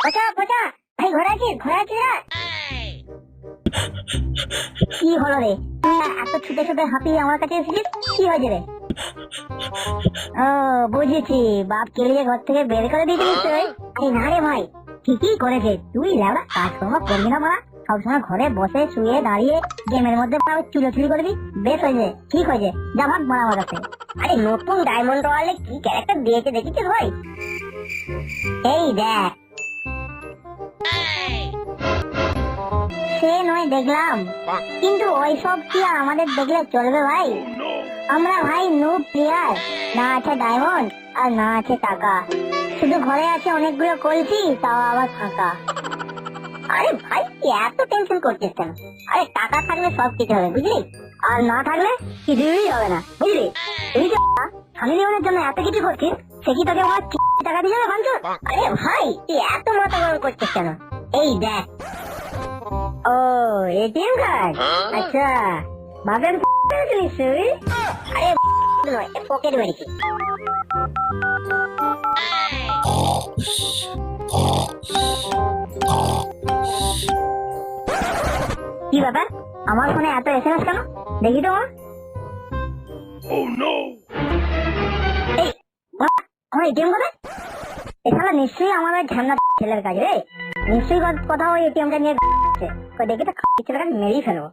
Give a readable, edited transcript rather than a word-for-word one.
পচা পচা ভাই ঘোড়া আছিস কি হলো রে? তুই এত ছুটে ছুটে হাঁপিয়ে আমার কাছে এসেছিস, কি হয়েছে রে? ও বুঝেছি, বাপ কেলিয়ে ঘর থেকে বের করে দিয়েছিস তুই। আরে না রে ভাই, ঠিকই করেছে। তুই লেবড়া কাজকর্ম করবি না মারা, সবসময় ঘরে বসে শুয়ে দাঁড়িয়ে গেমের মধ্যে চুলোচুলি করবি। বেশ হয়েছে, ঠিক হয়েছে, যা ভাগ মারা আমার কাছে। আরে নতুন ডায়মন্ড ওয়ার্ল্ডে কি ক্যারেক্টার দিয়েছে দেখেছিস ভাই? এই দেখ। সে নয় দেখলাম, কিন্তু ওইসব কি আর আমাদের দেখলে চলবে ভাই? আমরা ভাই নো প্লেয়ার, না আছে ডায়মন্ড আর না আছে টাকা, শুধু ঘরে আছে অনেকগুলো কলসি, তাও আবার ফাঁকা। আরে ভাই এত টেনশন করছিস কেন? আরে টাকা থাকলে সব কিছু হবে বুঝলি, আর না থাকলে কিছুই হবে না বুঝলি। তুই যে স্বামী জীবনের জন্য এত কিছু করছিস, সে কি তোকে আমার টাকা দিয়ে যাবে ভাঙছো? আরে ভাই তুই এত মাথা গরম করছিস কেন? এই দেখ। ও এটিএম কার্ড, আচ্ছা বাপের নিশ্চয়ই। আরে নয়, পকেট মেরেছি। কি ব্যাপার, আমার ফোনে এত এসএমএস কেন? দেখি তো। এই আমার এটিএম কোথায়? এখানে নিশ্চয়ই আমাদের ঝান্না ছেলের কাজ রে, নিশ্চয়ই কোথাও এটিএমটা নিয়ে দেখি তো ছেলেটাকে মেরেই ফেলবো।